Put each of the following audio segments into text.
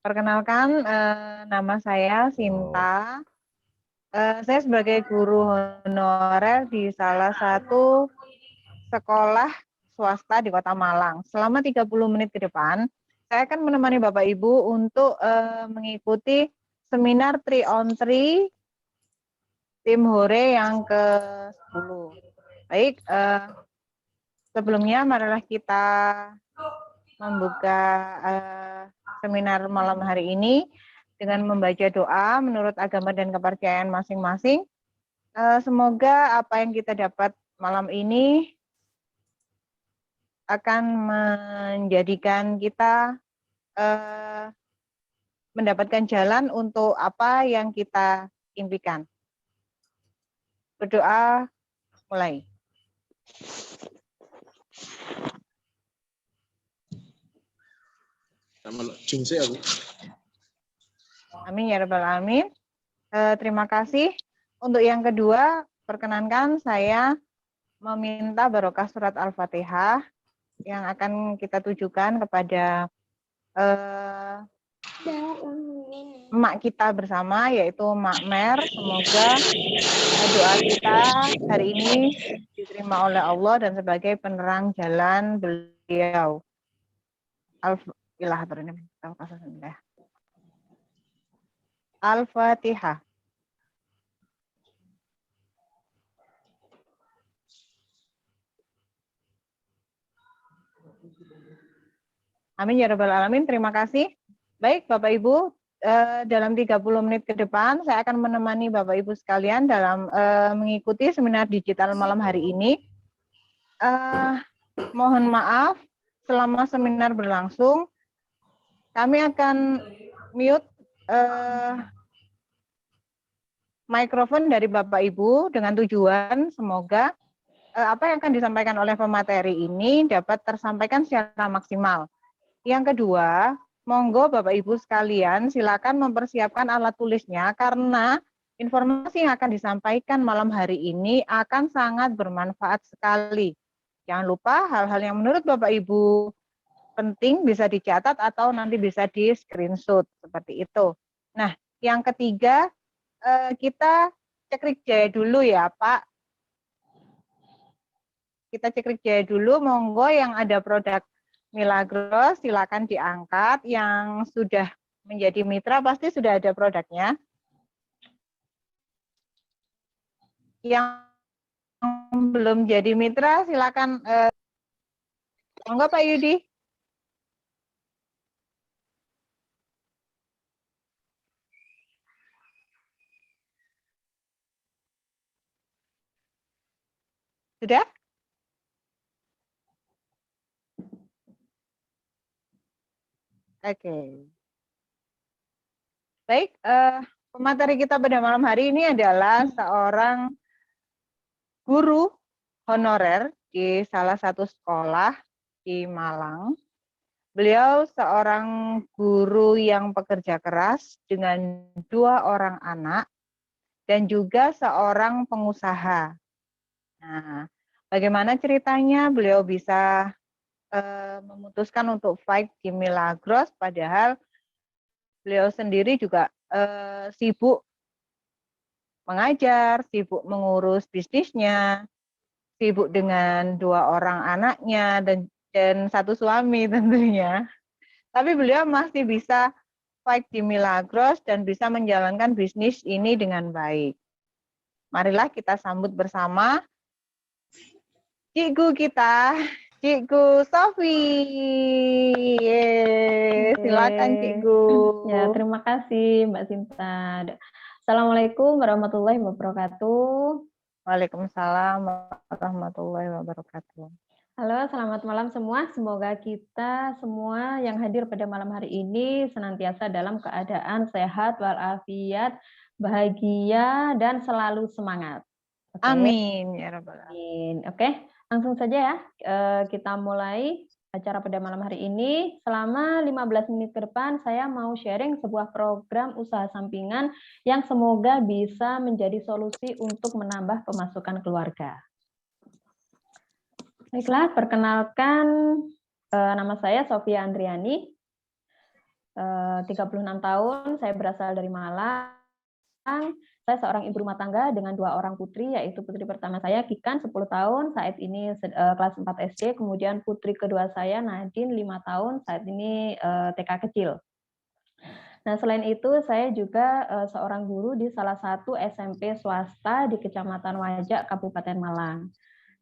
Perkenalkan, nama saya Sinta. Saya sebagai guru honorer di salah satu sekolah swasta di Kota Malang. Selama 30 menit ke depan, saya akan menemani Bapak Ibu untuk mengikuti seminar 3 on 3 tim Hore yang ke-10. Baik, sebelumnya marilah kita membuka seminar malam hari ini dengan membaca doa menurut agama dan kepercayaan masing-masing. Semoga apa yang kita dapat malam ini akan menjadikan kita mendapatkan jalan untuk apa yang kita impikan. Berdoa mulai. Amin ya rabbal alamin. Terima kasih. Untuk yang kedua, perkenankan saya meminta barokah surat Al-Fatihah yang akan kita tujukan kepada emak kita bersama, yaitu Mak Mer. Semoga doa kita hari ini diterima oleh Allah dan sebagai penerang jalan beliau. Al-Fatihah. Amin ya rabbal alamin. Terima kasih. Baik Bapak Ibu, dalam 30 menit ke depan saya akan menemani Bapak Ibu sekalian dalam mengikuti seminar digital malam hari ini. Mohon maaf selama seminar berlangsung kami akan mute mikrofon dari Bapak Ibu dengan tujuan semoga apa yang akan disampaikan oleh pemateri ini dapat tersampaikan secara maksimal. Yang kedua, monggo Bapak Ibu sekalian silakan mempersiapkan alat tulisnya karena informasi yang akan disampaikan malam hari ini akan sangat bermanfaat sekali. Jangan lupa hal-hal yang menurut Bapak Ibu penting bisa dicatat atau nanti bisa di screenshot seperti itu. Nah, yang ketiga kita cek jaya dulu ya Pak. Kita cek jaya dulu, monggo yang ada produk Milagros silakan diangkat. Yang sudah menjadi mitra pasti sudah ada produknya. Yang belum jadi mitra silakan monggo Pak Yudi. Sudah? Oke. Baik, pemateri kita pada malam hari ini adalah seorang guru honorer di salah satu sekolah di Malang. Beliau seorang guru yang pekerja keras dengan 2 orang anak dan juga seorang pengusaha. Nah, bagaimana ceritanya beliau bisa memutuskan untuk fight di Milagros padahal beliau sendiri juga sibuk mengajar, sibuk mengurus bisnisnya, sibuk dengan 2 orang anaknya dan 1 suami tentunya. Tapi beliau masih bisa fight di Milagros dan bisa menjalankan bisnis ini dengan baik. Marilah kita sambut bersama Cikgu kita, Cikgu Sofi. Silakan Cikgu. Ya, terima kasih Mbak Sinta. Assalamualaikum warahmatullahi wabarakatuh. Waalaikumsalam warahmatullahi wabarakatuh. Halo, selamat malam semua. Semoga kita semua yang hadir pada malam hari ini senantiasa dalam keadaan sehat walafiat, bahagia dan selalu semangat. Oke. Amin ya rabbal alamin. Oke, langsung saja ya. Kita mulai acara pada malam hari ini. Selama 15 menit ke depan saya mau sharing sebuah program usaha sampingan yang semoga bisa menjadi solusi untuk menambah pemasukan keluarga. Baiklah, perkenalkan, nama saya Sofia Andriani, 36 tahun, saya berasal dari Malang. Saya seorang ibu rumah tangga dengan 2 orang putri, yaitu putri pertama saya Kikan 10 tahun, saat ini kelas 4 SD, kemudian putri kedua saya Nadine 5 tahun, saat ini TK kecil. Nah, selain itu saya juga seorang guru di salah satu SMP swasta di Kecamatan Wajak, Kabupaten Malang.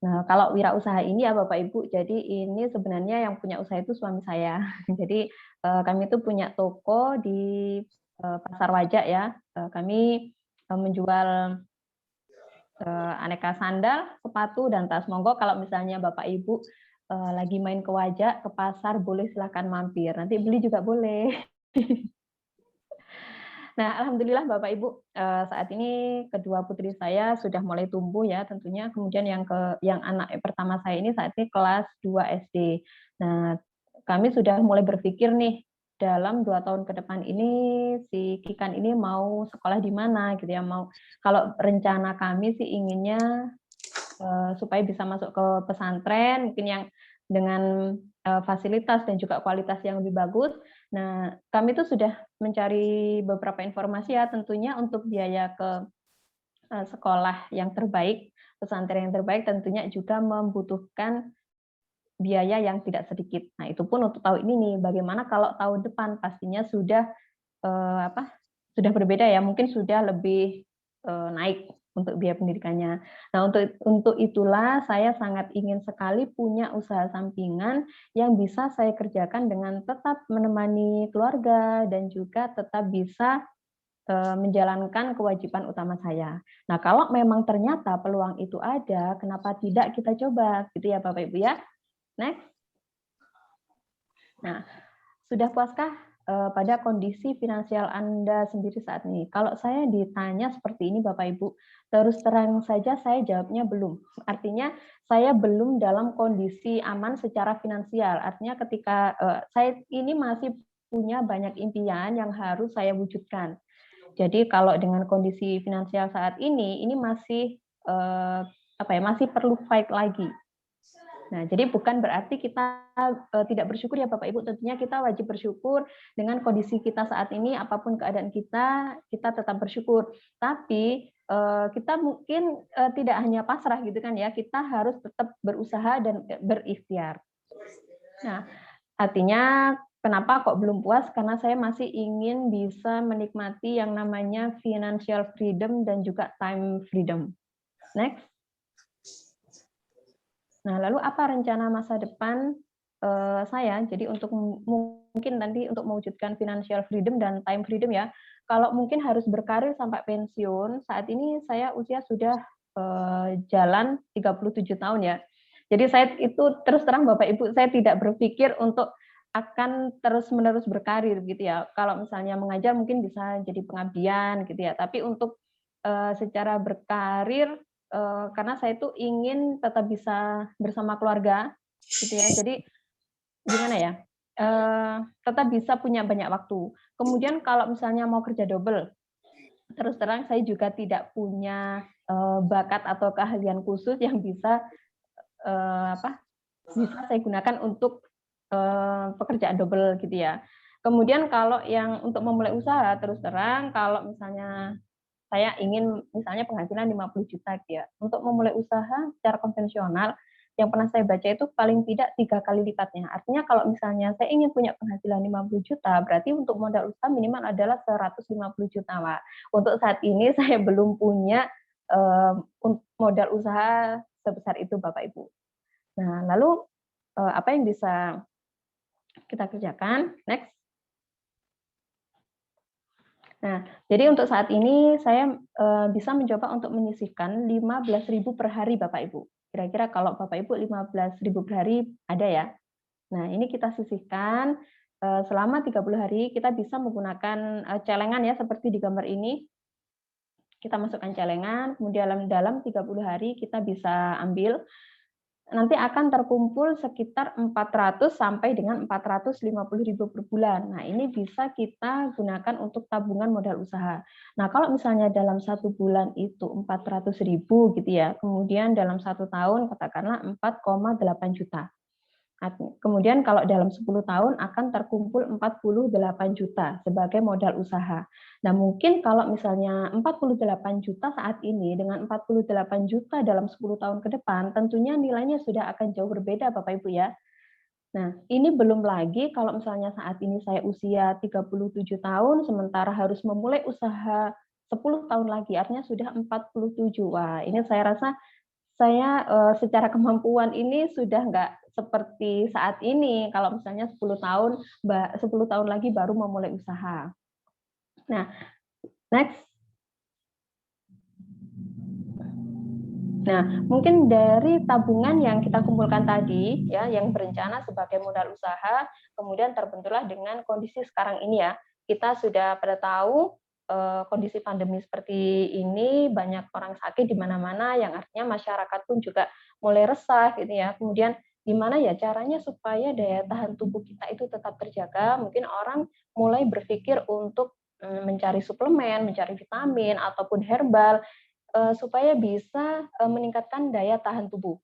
Nah, kalau wirausaha ini ya Bapak Ibu, jadi ini sebenarnya yang punya usaha itu suami saya. Jadi kami itu punya toko di Pasar Wajak ya. Kami menjual aneka sandal, sepatu, dan tas. Monggo kalau misalnya Bapak Ibu lagi main ke Wajak, ke pasar, boleh silahkan mampir. Nanti beli juga boleh. Nah, alhamdulillah Bapak Ibu, saat ini kedua putri saya sudah mulai tumbuh ya tentunya. Kemudian yang anak pertama saya ini saat ini kelas 2 SD. Nah, kami sudah mulai berpikir nih dalam 2 tahun ke depan ini si Kikan ini mau sekolah di mana gitu ya. Kalau rencana kami sih inginnya supaya bisa masuk ke pesantren mungkin yang dengan fasilitas dan juga kualitas yang lebih bagus. Nah, kami itu sudah mencari beberapa informasi ya tentunya untuk biaya ke sekolah yang terbaik, pesantren yang terbaik tentunya juga membutuhkan biaya yang tidak sedikit. Nah, itu pun untuk tahun ini nih, bagaimana kalau tahun depan pastinya sudah sudah berbeda ya, mungkin sudah lebih naik untuk biaya pendidikannya. Nah, untuk itulah saya sangat ingin sekali punya usaha sampingan yang bisa saya kerjakan dengan tetap menemani keluarga dan juga tetap bisa menjalankan kewajiban utama saya. Nah, kalau memang ternyata peluang itu ada, kenapa tidak kita coba, gitu ya Bapak Ibu ya. Next. Nah, sudah puaskah pada kondisi finansial Anda sendiri saat ini? Kalau saya ditanya seperti ini Bapak Ibu, terus terang saja saya jawabnya belum. Artinya saya belum dalam kondisi aman secara finansial. Artinya ketika saya ini masih punya banyak impian yang harus saya wujudkan. Jadi kalau dengan kondisi finansial saat ini masih masih perlu fight lagi. Nah, jadi bukan berarti kita tidak bersyukur ya Bapak Ibu, tentunya kita wajib bersyukur dengan kondisi kita saat ini, apapun keadaan kita tetap bersyukur. Tapi kita mungkin tidak hanya pasrah gitu kan ya, kita harus tetap berusaha dan berikhtiar. Nah, artinya kenapa kok belum puas? Karena saya masih ingin bisa menikmati yang namanya financial freedom dan juga time freedom. Next. Nah, lalu apa rencana masa depan saya? Jadi untuk mungkin nanti untuk mewujudkan financial freedom dan time freedom ya, kalau mungkin harus berkarir sampai pensiun, saat ini saya usia sudah jalan 37 tahun ya. Jadi saya itu terus terang Bapak Ibu, saya tidak berpikir untuk akan terus-menerus berkarir gitu ya. Kalau misalnya mengajar mungkin bisa jadi pengabdian gitu ya, tapi untuk secara berkarir karena saya itu ingin tetap bisa bersama keluarga, gitu ya. Jadi gimana ya? Tetap bisa punya banyak waktu. Kemudian kalau misalnya mau kerja double, terus terang saya juga tidak punya bakat atau keahlian khusus yang bisa bisa saya gunakan untuk pekerjaan double gitu ya. Kemudian kalau yang untuk memulai usaha, terus terang kalau misalnya saya ingin misalnya penghasilan 50 juta gitu ya. Untuk memulai usaha secara konvensional, yang pernah saya baca itu paling tidak 3 kali lipatnya. Artinya kalau misalnya saya ingin punya penghasilan 50 juta, berarti untuk modal usaha minimal adalah 150 juta, Pak. Untuk saat ini saya belum punya modal usaha sebesar itu, Bapak Ibu. Nah, lalu apa yang bisa kita kerjakan? Next. Nah, jadi untuk saat ini saya bisa mencoba untuk menyisihkan 15.000 per hari Bapak Ibu. Kira-kira kalau Bapak Ibu 15.000 per hari ada ya. Nah, ini kita sisihkan selama 30 hari kita bisa menggunakan celengan ya seperti di gambar ini. Kita masukkan celengan, kemudian dalam 30 hari kita bisa ambil nanti akan terkumpul sekitar 400 sampai dengan 450.000 per bulan. Nah, ini bisa kita gunakan untuk tabungan modal usaha. Nah, kalau misalnya dalam 1 bulan itu 400.000 gitu ya, kemudian dalam 1 tahun katakanlah 4,8 juta. Kemudian kalau dalam 10 tahun akan terkumpul 48 juta sebagai modal usaha. Nah, mungkin kalau misalnya 48 juta saat ini dengan 48 juta dalam 10 tahun ke depan, tentunya nilainya sudah akan jauh berbeda Bapak Ibu ya. Nah, ini belum lagi kalau misalnya saat ini saya usia 37 tahun, sementara harus memulai usaha 10 tahun lagi, artinya sudah 47. Wah, ini saya rasa saya, secara kemampuan ini sudah nggak seperti saat ini, kalau misalnya 10 tahun 10 tahun lagi baru memulai usaha. Nah, next. Nah, mungkin dari tabungan yang kita kumpulkan tadi, ya, yang berencana sebagai modal usaha, kemudian terbenturlah dengan kondisi sekarang ini ya. Kita sudah pada tahu, kondisi pandemi seperti ini, banyak orang sakit di mana-mana, yang artinya masyarakat pun juga mulai resah gitu ya. Kemudian gimana ya caranya supaya daya tahan tubuh kita itu tetap terjaga, mungkin orang mulai berpikir untuk, mencari suplemen, mencari vitamin, ataupun herbal, supaya bisa, meningkatkan daya tahan tubuh.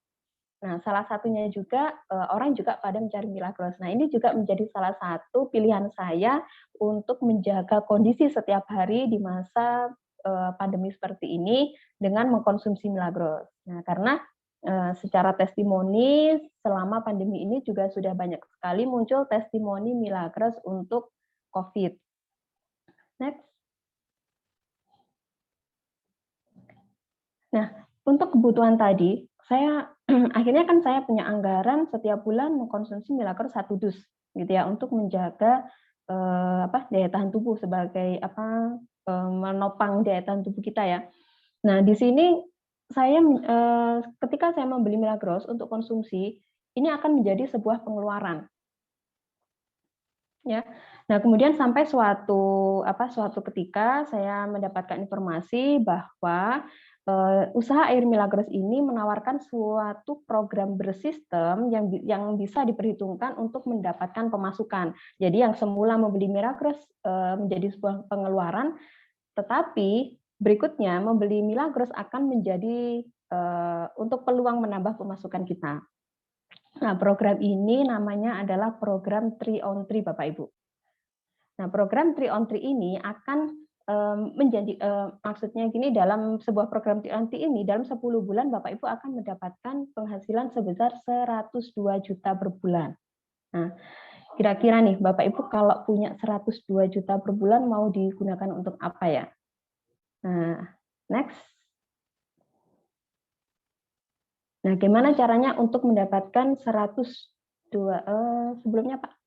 Nah, salah satunya juga, orang juga pada mencari Milagros. Nah, ini juga menjadi salah satu pilihan saya untuk menjaga kondisi setiap hari di masa, pandemi seperti ini dengan mengkonsumsi Milagros. Nah, karena, secara testimoni selama pandemi ini juga sudah banyak sekali muncul testimoni Milagros untuk COVID. Next. Nah, untuk kebutuhan tadi, saya akhirnya kan saya punya anggaran setiap bulan mengkonsumsi Milagros 1 dus, gitu ya, untuk menjaga, daya tahan tubuh sebagai menopang daya tahan tubuh kita ya. Nah, di sini saya, ketika saya membeli Milagros untuk konsumsi, ini akan menjadi sebuah pengeluaran, ya. Nah, kemudian sampai suatu ketika saya mendapatkan informasi bahwa, usaha Air Milagros ini menawarkan suatu program bersistem yang bisa diperhitungkan untuk mendapatkan pemasukan. Jadi yang semula membeli Milagros, menjadi sebuah pengeluaran, tetapi berikutnya membeli Milagros akan menjadi, untuk peluang menambah pemasukan kita. Nah, program ini namanya adalah program 3 on 3 Bapak Ibu. Nah, program 3 on 3 ini akan, maksudnya gini, dalam sebuah program 3 on 3 ini, dalam 10 bulan Bapak Ibu akan mendapatkan penghasilan sebesar 102 juta per bulan. Nah, kira-kira nih Bapak Ibu kalau punya 102 juta per bulan mau digunakan untuk apa ya? Nah, next. Nah, gimana caranya untuk mendapatkan 102, sebelumnya Pak?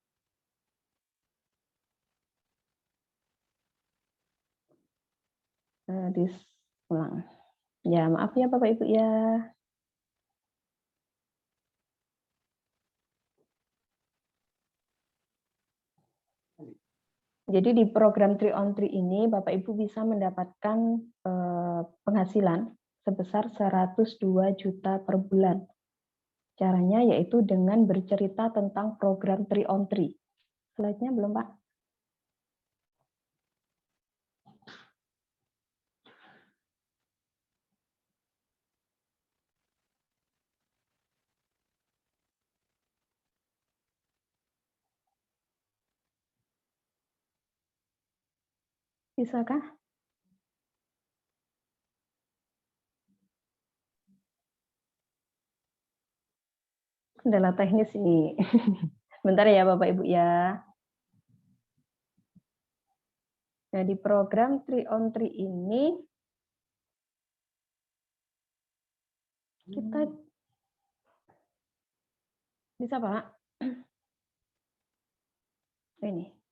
Ulang. Ya, maaf ya Bapak Ibu ya. Jadi di program 3 on 3 ini Bapak Ibu bisa mendapatkan, penghasilan sebesar 102 juta per bulan. Caranya yaitu dengan bercerita tentang program 3 on 3. Slide-nya belum, Pak? Bisakah? Kendala teknis ini. Bentar ya Bapak Ibu ya. Nah, di program 3 on 3 ini kita bisa Pak? Ini.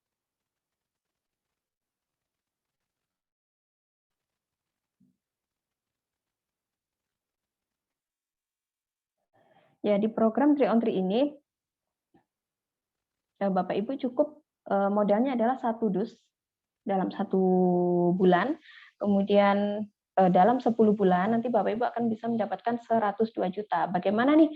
Ya, di program 3 on 3 ini Bapak Ibu cukup, modalnya adalah 1 dus dalam 1 bulan, kemudian, dalam 10 bulan nanti Bapak Ibu akan bisa mendapatkan 102 juta. Bagaimana nih,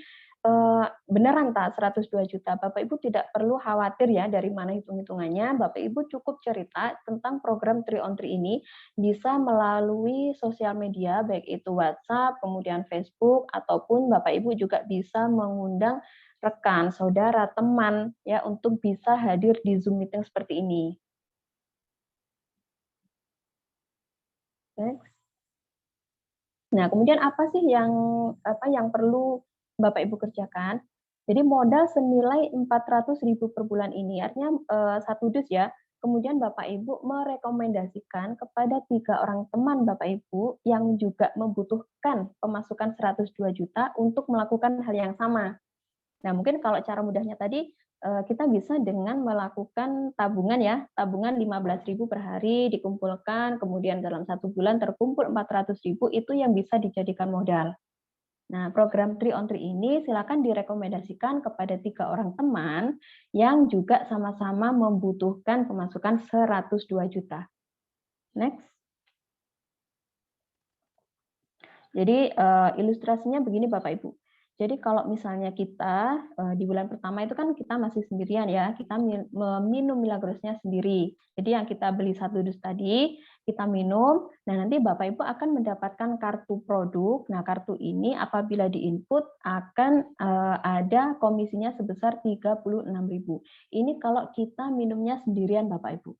beneran tak 102 juta. Bapak Ibu tidak perlu khawatir ya dari mana hitung-hitungannya. Bapak Ibu cukup cerita tentang program 3 on 3 ini bisa melalui sosial media, baik itu WhatsApp, kemudian Facebook, ataupun Bapak Ibu juga bisa mengundang rekan, saudara, teman ya untuk bisa hadir di Zoom meeting seperti ini. Next. Nah, kemudian apa sih yang perlu Bapak Ibu kerjakan? Jadi modal senilai 400.000 per bulan ini, artinya 1 dus ya. Kemudian Bapak Ibu merekomendasikan kepada 3 orang teman Bapak Ibu yang juga membutuhkan pemasukan 102 juta untuk melakukan hal yang sama. Nah, mungkin kalau cara mudahnya tadi kita bisa dengan melakukan tabungan ya, tabungan 15.000 per hari dikumpulkan, kemudian dalam 1 bulan terkumpul 400.000 itu yang bisa dijadikan modal. Nah, program 3 on 3 ini silakan direkomendasikan kepada 3 orang teman yang juga sama-sama membutuhkan pemasukan 102 juta. Next. Jadi ilustrasinya begini Bapak Ibu. Jadi kalau misalnya kita di bulan pertama itu kan kita masih sendirian ya, kita meminum Milagrosnya sendiri. Jadi yang kita beli 1 dus tadi, kita minum, nah nanti Bapak Ibu akan mendapatkan kartu produk. Nah kartu ini apabila diinput akan ada komisinya sebesar 36.000. Ini kalau kita minumnya sendirian Bapak Ibu.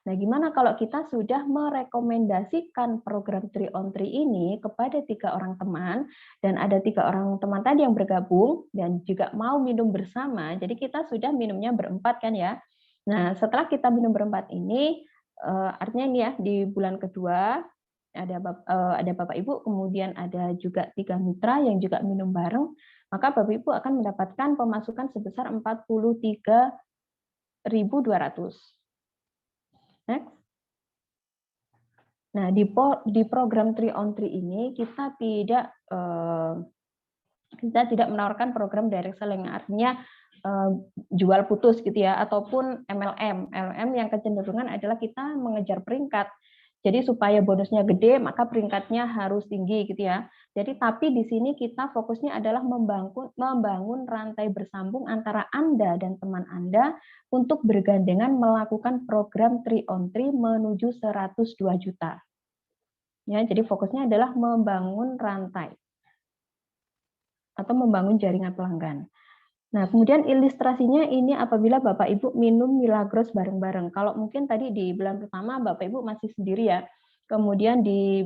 Nah, gimana kalau kita sudah merekomendasikan program 3 on 3 ini kepada 3 orang teman, dan ada 3 orang teman tadi yang bergabung dan juga mau minum bersama, jadi kita sudah minumnya berempat kan ya. Nah, setelah kita minum berempat ini, artinya ini ya, di bulan kedua, ada Bapak Ibu, kemudian ada juga 3 mitra yang juga minum bareng, maka Bapak Ibu akan mendapatkan pemasukan sebesar 43.200. Next. Nah, di program 3 on 3 ini kita tidak menawarkan program direct selling, artinya jual putus gitu ya, ataupun MLM. MLM yang kecenderungan adalah kita mengejar peringkat. Jadi supaya bonusnya gede, maka peringkatnya harus tinggi gitu ya. Jadi tapi di sini kita fokusnya adalah membangun rantai bersambung antara Anda dan teman Anda untuk bergandengan melakukan program 3 on 3 menuju 102 juta. Ya, jadi fokusnya adalah membangun rantai atau membangun jaringan pelanggan. Nah, kemudian ilustrasinya ini apabila Bapak Ibu minum Milagros bareng-bareng. Kalau mungkin tadi di bulan pertama Bapak Ibu masih sendiri ya. Kemudian di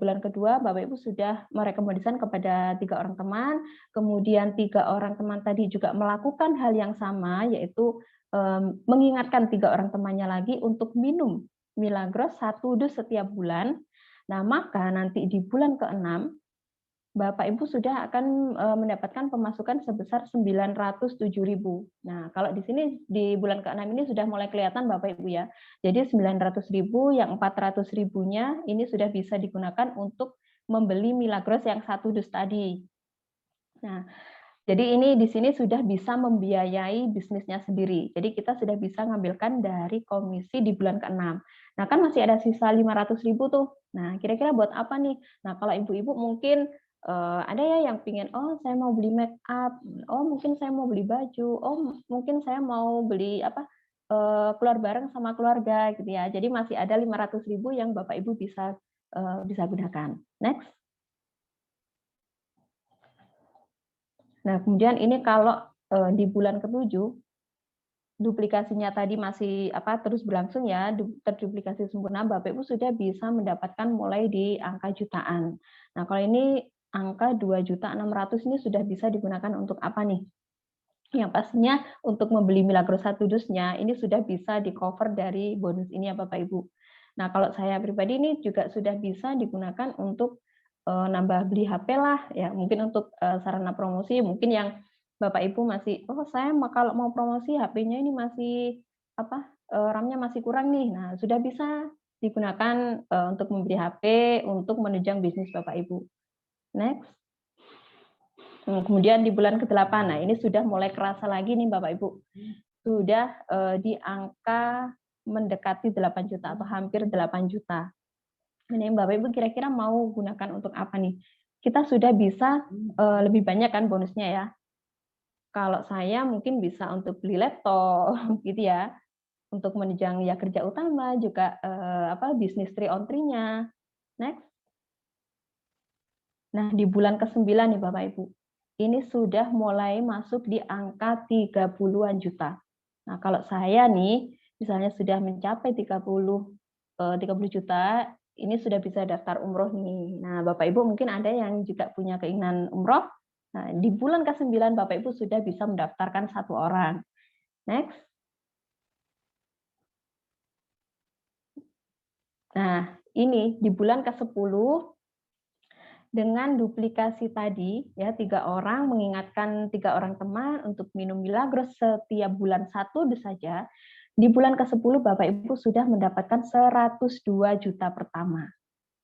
bulan kedua Bapak Ibu sudah merekomendasikan kepada 3 orang teman, kemudian 3 orang teman tadi juga melakukan hal yang sama, yaitu mengingatkan 3 orang temannya lagi untuk minum Milagros 1 dus setiap bulan. Nah, maka nanti di bulan ke-6 Bapak Ibu sudah akan mendapatkan pemasukan sebesar 907.000. Nah, kalau di sini di bulan ke-6 ini sudah mulai kelihatan Bapak Ibu ya. Jadi 900.000 yang 400.000-nya ini sudah bisa digunakan untuk membeli Milagros yang 1 dus tadi. Nah, jadi ini di sini sudah bisa membiayai bisnisnya sendiri. Jadi kita sudah bisa ngambilkan dari komisi di bulan ke-6. Nah, kan masih ada sisa 500.000 tuh. Nah, kira-kira buat apa nih? Nah, kalau ibu-ibu mungkin ada ya yang pingin, oh saya mau beli make up, oh mungkin saya mau beli baju, oh mungkin saya mau beli keluar bareng sama keluarga gitu ya. Jadi masih ada 500.000 yang Bapak Ibu bisa gunakan. Next. Nah, kemudian ini kalau di bulan ke-7 duplikasinya tadi masih terus berlangsung ya, terduplikasi sempurna, Bapak Ibu sudah bisa mendapatkan mulai di angka jutaan. Nah, kalau ini angka 2.600.000 ini sudah bisa digunakan untuk apa nih? Yang pastinya untuk membeli Milagros 1 dusnya ini sudah bisa di-cover dari bonus ini ya Bapak Ibu. Nah, kalau saya pribadi ini juga sudah bisa digunakan untuk nambah beli HP lah ya, mungkin untuk sarana promosi, mungkin yang Bapak Ibu masih, oh saya kalau mau promosi HP-nya ini masih RAM-nya masih kurang nih. Nah, sudah bisa digunakan untuk membeli HP untuk menunjang bisnis Bapak Ibu. Next. Kemudian di bulan ke-8, nah ini sudah mulai kerasa lagi nih Bapak Ibu. Sudah di angka mendekati 8 juta atau hampir 8 juta. Ini Bapak Ibu kira-kira mau gunakan untuk apa nih? kita sudah bisa lebih banyak kan bonusnya ya. Kalau saya mungkin bisa untuk beli laptop gitu ya, untuk menunjang ya kerja utama juga bisnis 3 on 3-nya. Next. Nah, di bulan ke-9 nih Bapak Ibu. Ini sudah mulai masuk di angka 30-an juta. Nah, kalau saya nih misalnya sudah mencapai 30 juta, ini sudah bisa daftar umroh nih. Nah, Bapak Ibu mungkin ada yang juga punya keinginan umroh. Nah, di bulan ke-9 Bapak Ibu sudah bisa mendaftarkan 1 orang. Next. Nah, ini di bulan ke-10 dengan duplikasi tadi ya 3 orang mengingatkan 3 orang teman untuk minum Milagros setiap bulan 1 dus saja. Di bulan ke-10 Bapak Ibu sudah mendapatkan 102 juta pertama.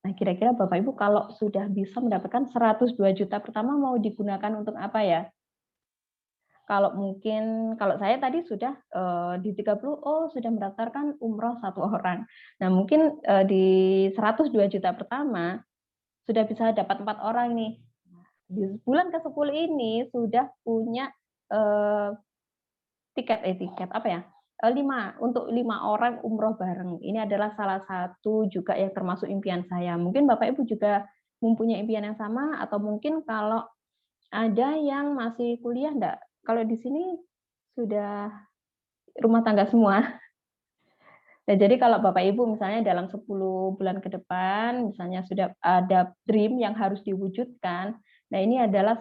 Nah, kira-kira Bapak Ibu kalau sudah bisa mendapatkan 102 juta pertama mau digunakan untuk apa ya? Kalau mungkin kalau saya tadi sudah di 30 sudah mendaftarkan umroh 1 orang. Nah, mungkin di 102 juta pertama sudah bisa dapat 4 orang nih. Di bulan ke-10 ini sudah punya tiket apa ya? 5 untuk 5 orang umroh bareng. Ini adalah salah satu juga yang termasuk impian saya. Mungkin Bapak Ibu juga mempunyai impian yang sama atau mungkin kalau ada yang masih kuliah enggak? Kalau di sini sudah rumah tangga semua. Nah, jadi kalau Bapak Ibu misalnya dalam 10 bulan ke depan, misalnya sudah ada dream yang harus diwujudkan, nah ini adalah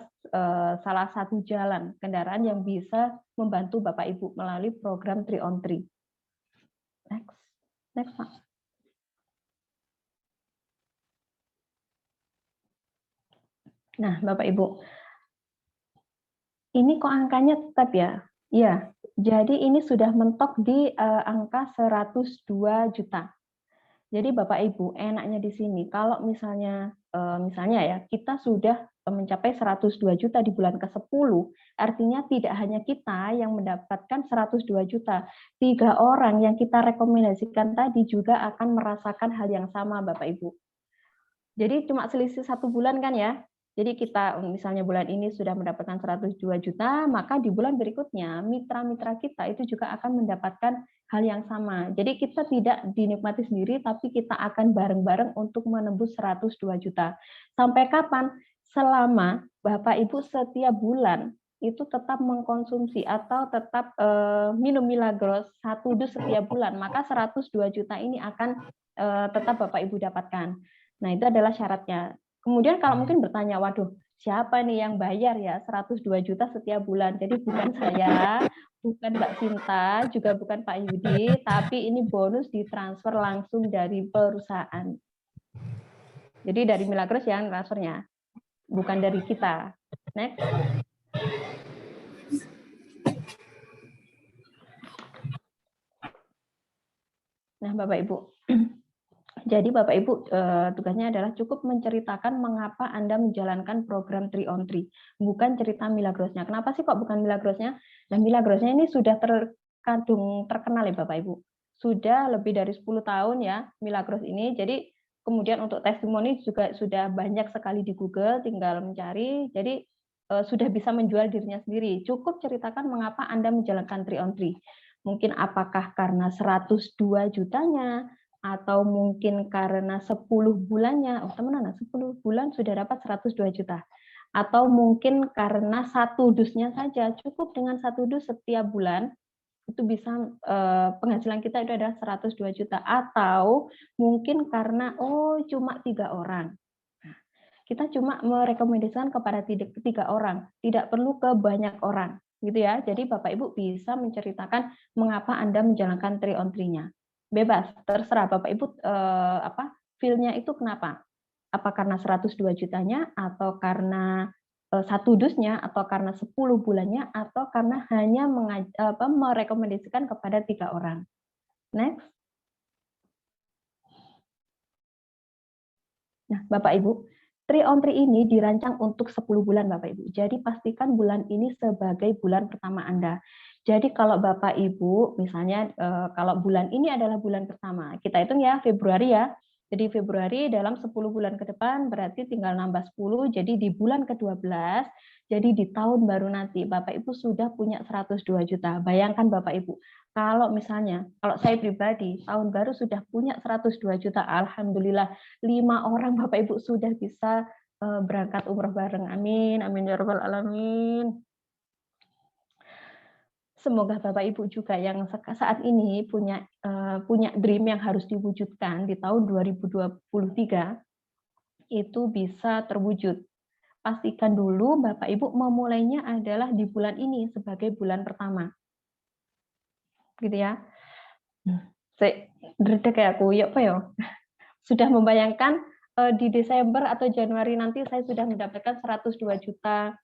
salah satu jalan kendaraan yang bisa membantu Bapak Ibu melalui program 3 on 3. Next. Next, Pak. Nah, Bapak Ibu, ini kok angkanya tetap ya? Iya, jadi ini sudah mentok di angka 102 juta. Jadi Bapak Ibu, enaknya di sini kalau misalnya ya kita sudah mencapai 102 juta di bulan ke-10, artinya tidak hanya kita yang mendapatkan 102 juta, 3 orang yang kita rekomendasikan tadi juga akan merasakan hal yang sama Bapak Ibu. Jadi cuma selisih 1 bulan kan ya. Jadi kita misalnya bulan ini sudah mendapatkan 102 juta, maka di bulan berikutnya mitra-mitra kita itu juga akan mendapatkan hal yang sama. Jadi kita tidak dinikmati sendiri, tapi kita akan bareng-bareng untuk menembus 102 juta. Sampai kapan? Selama Bapak Ibu setiap bulan itu tetap mengkonsumsi atau tetap minum Milagros 1 dus setiap bulan, maka 102 juta ini akan tetap Bapak Ibu dapatkan. Nah, itu adalah syaratnya. Kemudian kalau mungkin bertanya, waduh, siapa nih yang bayar ya 102 juta setiap bulan? Jadi bukan saya, bukan Mbak Sinta, juga bukan Pak Yudi, tapi ini bonus ditransfer langsung dari perusahaan. Jadi dari Milagros yang transfernya, bukan dari kita. Next. Nah, Bapak Ibu. Jadi Bapak Ibu tugasnya adalah cukup menceritakan mengapa Anda menjalankan program 3 on 3, bukan cerita Milagrosnya. Kenapa sih kok bukan Milagrosnya? Nah, Milagrosnya ini sudah terkenal ya Bapak Ibu. Sudah lebih dari 10 tahun ya Milagros ini. Jadi kemudian untuk testimoni juga sudah banyak sekali di Google, tinggal mencari. Jadi sudah bisa menjual dirinya sendiri. Cukup ceritakan mengapa Anda menjalankan 3 on 3. Mungkin apakah karena 102 jutanya, atau mungkin karena 10 bulannya, teman-teman 10 bulan sudah dapat 102 juta. Atau mungkin karena 1 dusnya saja, cukup dengan 1 dus setiap bulan, itu bisa penghasilan kita itu adalah 102 juta. Atau mungkin karena, cuma 3 orang. Kita cuma merekomendasikan kepada 3 orang, tidak perlu ke banyak orang. Gitu ya. Jadi Bapak Ibu bisa menceritakan mengapa Anda menjalankan 3 on 3-nya. Bebas, terserah Bapak Ibu feel-nya itu kenapa? Apa karena 102 jutanya atau karena 1 dusnya atau karena 10 bulannya atau karena hanya merekomendasikan kepada 3 orang. Next. Nah, Bapak Ibu, 3 on 3 ini dirancang untuk 10 bulan Bapak Ibu. Jadi pastikan bulan ini sebagai bulan pertama Anda. Jadi kalau Bapak Ibu misalnya kalau bulan ini adalah bulan pertama, kita hitung ya Februari ya. Jadi Februari dalam 10 bulan ke depan berarti tinggal nambah 10, jadi di bulan ke-12, jadi di tahun baru nanti Bapak Ibu sudah punya 102 juta. Bayangkan Bapak Ibu, kalau misalnya, kalau saya pribadi, tahun baru sudah punya 102 juta, alhamdulillah 5 orang Bapak Ibu sudah bisa berangkat umroh bareng. Amin, amin ya rabbal alamin. Semoga Bapak Ibu juga yang saat ini punya dream yang harus diwujudkan di tahun 2023 itu bisa terwujud. Pastikan dulu Bapak Ibu memulainya adalah di bulan ini sebagai bulan pertama. Gitu ya. Saya dredeg kayak aku, ya apa ya? Sudah membayangkan di Desember atau Januari nanti saya sudah mendapatkan 102 juta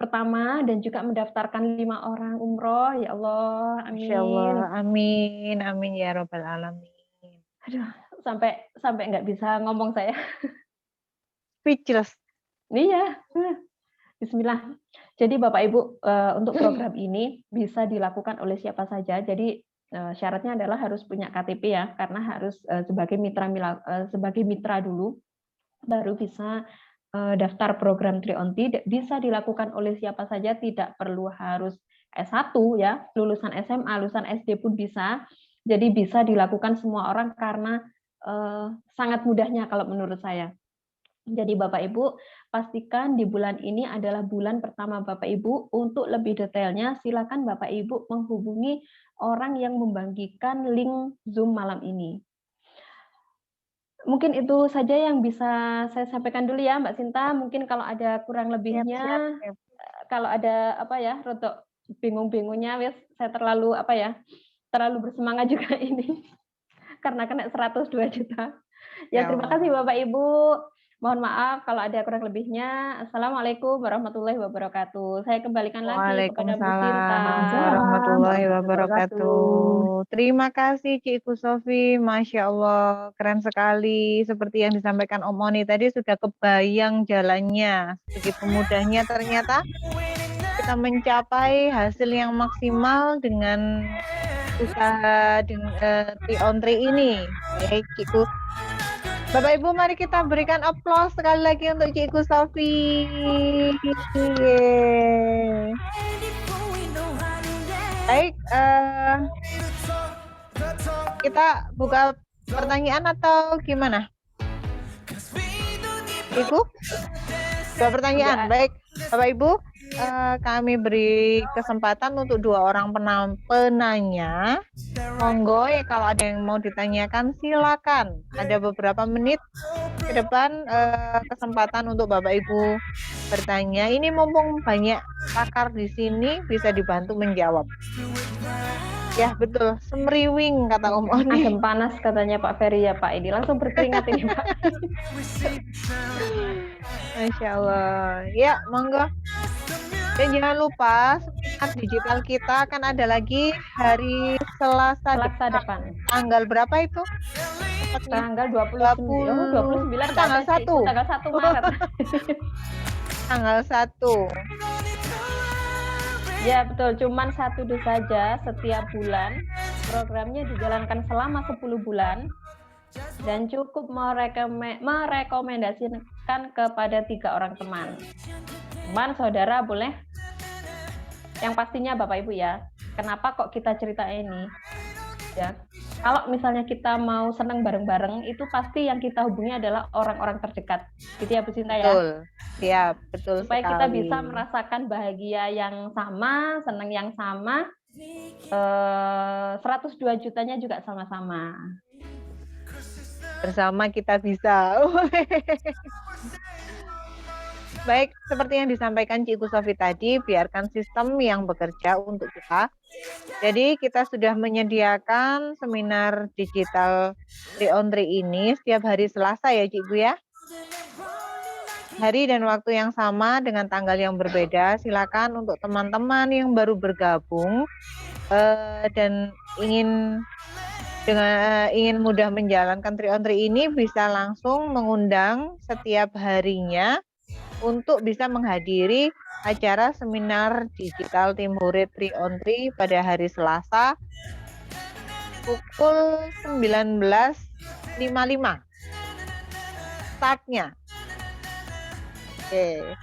pertama dan juga mendaftarkan 5 orang umroh. Ya Allah, amin. Masya Allah, amin, amin ya rabbal alamin. Aduh, sampai nggak bisa ngomong saya. Speechless. Iya, Bismillah. Jadi Bapak Ibu untuk program ini bisa dilakukan oleh siapa saja. Jadi syaratnya adalah harus punya KTP ya, karena harus sebagai mitra dulu, baru bisa daftar program Trionti. Bisa dilakukan oleh siapa saja, tidak perlu harus S1 ya, lulusan SMA, lulusan SD pun bisa. Jadi bisa dilakukan semua orang karena sangat mudahnya kalau menurut saya. Jadi Bapak Ibu pastikan di bulan ini adalah bulan pertama Bapak Ibu. Untuk lebih detailnya silakan Bapak Ibu menghubungi orang yang membagikan link Zoom malam ini. Mungkin itu saja yang bisa saya sampaikan dulu ya Mbak Sinta. Mungkin kalau ada kurang lebihnya, Siap. kalau ada rodok bingung-bingungnya, saya terlalu bersemangat juga ini karena kena 102 juta. Ya, terima kasih Bapak Ibu. Mohon maaf kalau ada kurang lebihnya. Assalamualaikum warahmatullahi wabarakatuh. Saya kembalikan lagi kepada Bu Sinta. Waalaikumsalam warahmatullahi wabarakatuh. Terima kasih Cikgu Sofi, Masya Allah, keren sekali. Seperti yang disampaikan Om Oni tadi sudah kebayang jalannya. Begitu mudahnya ternyata kita mencapai hasil yang maksimal dengan usaha Trionti ini. Baik Cikgu. Bapak Ibu, mari kita berikan aplaus sekali lagi untuk Cikgu Sofi. Baik, kita buka pertanyaan atau gimana? Ibu? Dua pertanyaan. Baik, Bapak Ibu, kami beri kesempatan untuk 2 orang penanya. Monggo ya, kalau ada yang mau ditanyakan silakan. Ada beberapa menit ke depan kesempatan untuk Bapak Ibu bertanya. Ini mumpung banyak pakar di sini bisa dibantu menjawab. Ya betul, semriwing kata Om Oni. Adem panas katanya Pak Ferry ya Pak, ini langsung berkeringat ini Pak. Masya Allah. Ya monggo. Dan jangan lupa seminar digital kita akan ada lagi hari Selasa depan. Tanggal berapa itu? Tanggal 29. Tanggal 1. Tanggal 1 Maret. Tanggal 1. Ya betul, cuman 1 saja setiap bulan. Programnya dijalankan selama 10 bulan dan cukup merekomendasikan kepada 3 orang teman. Teman, saudara boleh. Yang pastinya Bapak Ibu ya. Kenapa kok kita cerita ini? Ya. Kalau misalnya kita mau senang bareng-bareng, itu pasti yang kita hubungi adalah orang-orang terdekat. Gitu ya Bu Sinta ya? Betul. Siap, betul supaya sekali. Kita bisa merasakan bahagia yang sama, senang yang sama, 102 jutanya juga sama-sama. Bersama kita bisa. Baik, seperti yang disampaikan Cikgu Sofi tadi, biarkan sistem yang bekerja untuk kita. Jadi kita sudah menyediakan seminar digital Trionti ini setiap hari Selasa ya Cikgu ya. Hari dan waktu yang sama dengan tanggal yang berbeda. Silakan untuk teman-teman yang baru bergabung dan ingin mudah menjalankan Trionti ini bisa langsung mengundang setiap harinya untuk bisa menghadiri acara seminar digital Tim Hurid Trionti pada hari Selasa pukul 19.55. startnya. Oke.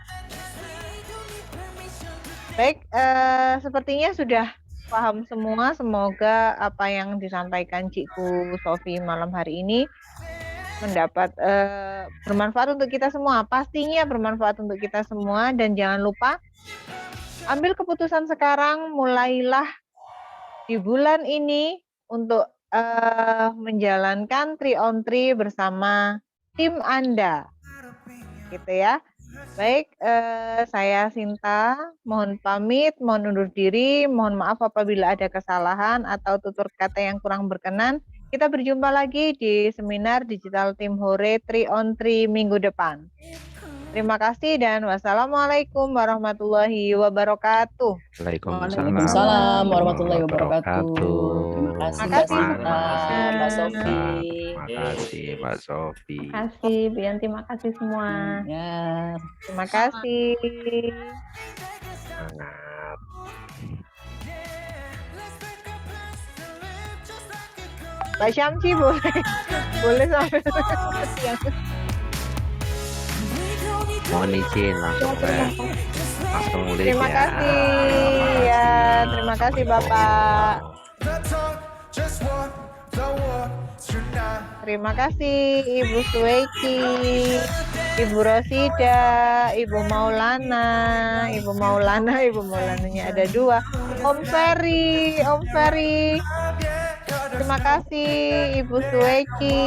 Baik, sepertinya sudah paham semua. Semoga apa yang disampaikan Cikgu Sofi malam hari ini mendapat bermanfaat untuk kita semua. Pastinya bermanfaat untuk kita semua. Dan jangan lupa ambil keputusan sekarang, mulailah di bulan ini untuk menjalankan 3 on 3 bersama tim Anda. Gitu ya. Baik, saya Sinta, mohon pamit, mohon undur diri, mohon maaf apabila ada kesalahan atau tutur kata yang kurang berkenan. Kita berjumpa lagi di seminar Digital Team Hore 3 on 3 minggu depan. Terima kasih dan wassalamualaikum warahmatullahi wabarakatuh. Waalaikumsalam warahmatullahi wabarakatuh. Terima kasih Mbak Sinta, Mbak Sofi. Terima kasih Mbak Sofi. Terima kasih, Bu Yanti, makasih semua. Ya. Terima kasih. Semangat. Mbak Syamsi boleh sampai yang Mohon izin langsung mulai terima ya. kasih ya, terima kasih Bapak. Terima kasih Ibu Suweki, Ibu Rosida, Ibu Maulananya ada 2. Om Ferry. Terima kasih Ibu Suweki.